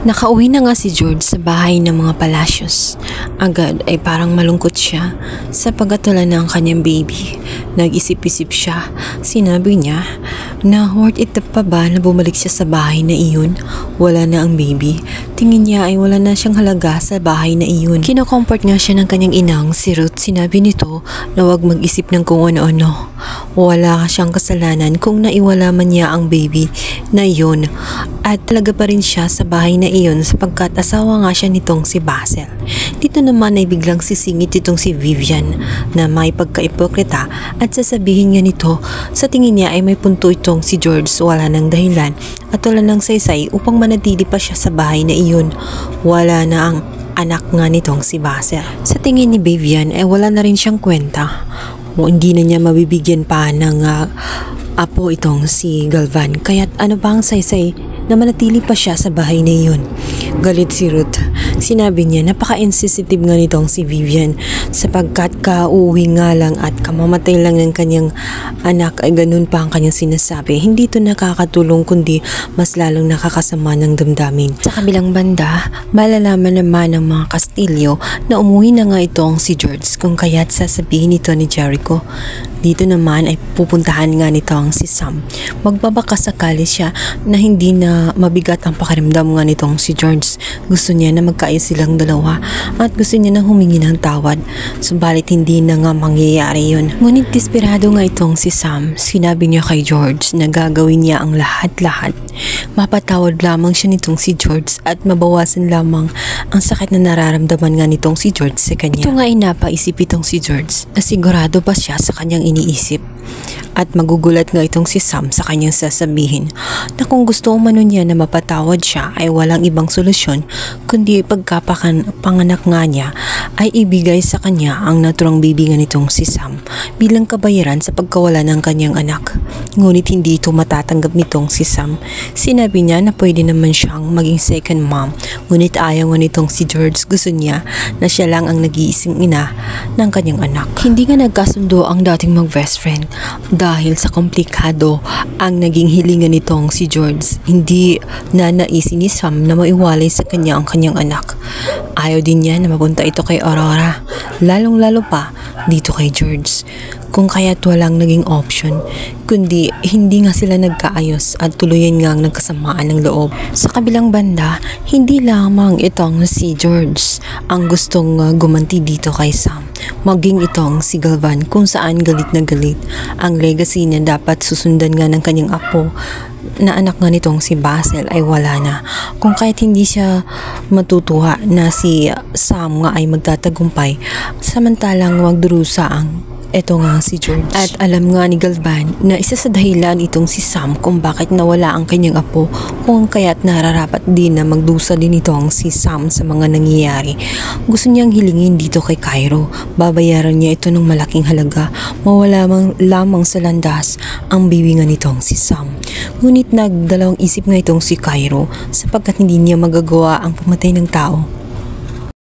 Nakauwi na nga si George sa bahay ng mga Palacios. Agad ay parang malungkot siya sa pagkatala ng kanyang baby. Nag-isip-isip siya. Sinabi niya na worth it pa ba na bumalik siya sa bahay na iyon? Wala na ang baby. Tingin niya ay wala na siyang halaga sa bahay na iyon. Kino-comfort nga siya ng kanyang inang si Ruth. Sinabi nito na huwag mag-isip ng kung ano-ano. Wala siyang kasalanan kung naiwala man niya ang baby na iyon. At talaga pa rin siya sa bahay na iyon sapagkat asawa nga siya nitong si Basil. Dito naman ay biglang sisingit itong si Vivian na may pagka-ipokrita at sasabihin niya nito sa tingin niya ay may punto itong si George, wala ng dahilan at wala ng saysay upang manatili pa siya sa bahay na iyon. Wala na ang anak nga nitong si Basil. Sa tingin ni Vivian ay wala na rin siyang kwenta. Hindi na niya mabibigyan pa ng apo itong si Galvan. Kaya't ano ba ang saysay na manatili pa siya sa bahay na iyon? Galit si Ruth. Sinabi niya napaka-insensitive nga nitong si Vivian sapagkat kauwi nga lang at kamamatay lang ng kanyang anak ay ganun pa ang kanyang sinasabi. Hindi ito nakakatulong kundi mas lalong nakakasama ng damdamin. Sa kabilang banda, malalaman naman ng mga Castillo na umuwi na nga itong si George kung kaya't sasabihin nito ni Jericho. Dito naman ay pupuntahan nga nitong si Sam. Magbabaka sakali siya na hindi na mabigat ang pakiramdam nga nitong si George. Gusto niya na magkaayos silang dalawa at gusto niya na humingi ng tawad. Subalit hindi na nga mangyayari yun. Ngunit desperado nga itong si Sam. Sinabi niya kay George na gagawin niya ang lahat-lahat. Mapatawad lamang siya nitong si George at mabawasan lamang ang sakit na nararamdaman nga nitong si George sa kanya. Ito nga ay napaisip itong si George na sigurado ba siya sa kanyang iniisip. At magugulat nga itong si Sam sa kanyang sasabihin na kung gusto umano niya na mapatawad siya ay walang ibang solusyon kundi pagkapanganak nga niya ay ibigay sa kanya ang naturang baby nga nitong si Sam bilang kabayaran sa pagkawala ng kanyang anak. Ngunit hindi ito matatanggap nitong si Sam. Sinabi niya na pwede naman siyang maging second mom, ngunit ayaw nga nitong si George. Gusto niya na siya lang ang nag-iisang ina ng kanyang anak. Hindi nga nagkasundo ang dating mag-best friend dahil sa komplikado ang naging hilingan nitong si George. Hindi na naisin ni Sam na maiwalay sa kanya ang kanyang anak. Ayaw din niya na mapunta ito kay Aurora, lalong-lalo pa dito kay George. Kung kaya't walang naging option, kundi hindi nga sila nagkaayos at tuluyan nga ang nagkasamaan ng loob. Sa kabilang banda, hindi lamang itong si George ang gustong gumanti dito kay Sam. Maging itong si Galvan kung saan galit na galit. Ang legacy na dapat susundan nga ng kanyang apo na anak nga nitong si Basil ay wala na. Kung kahit hindi siya matutuwa na si Sam nga ay magtatagumpay, samantalang magdurusa ang eto nga si George. At alam nga ni Galvan na isa sa dahilan itong si Sam kung bakit nawala ang kanyang apo, kung kaya't nararapat din na magdusa din itong si Sam sa mga nangyayari. Gusto niyang hilingin dito kay Cairo. Babayaran niya ito ng malaking halaga. Mawala lamang sa landas ang baby nga nitong si Sam. Ngunit nagdalawang isip nga itong si Cairo sapagkat hindi niya magagawa ang pumatay ng tao.